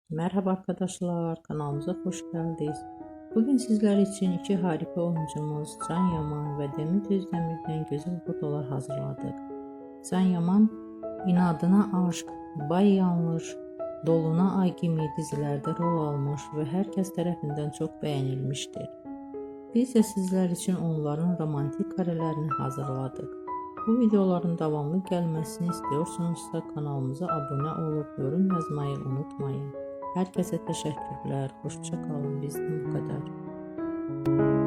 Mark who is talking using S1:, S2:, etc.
S1: Merhaba arkadaşlar, kanalımıza hoş geldiniz. Bugün sizler için iki harika oyuncumuz Can Yaman ve Demet Özdemir'den güzel fotolar hazırladık. Can Yaman, İnadına Aşk, Bay Yanlış, Doluna Ay gibi dizilerde rol almış ve herkes tarafından çok beğenilmiştir. Biz de sizler için onların romantik karelerini hazırladık. Bu videoların devamlı gelmesini istiyorsanızsa kanalımıza abone olup yorum yazmayı unutmayın. Herkese teşekkürler. Hoşça kalın. Bizden bu kadar.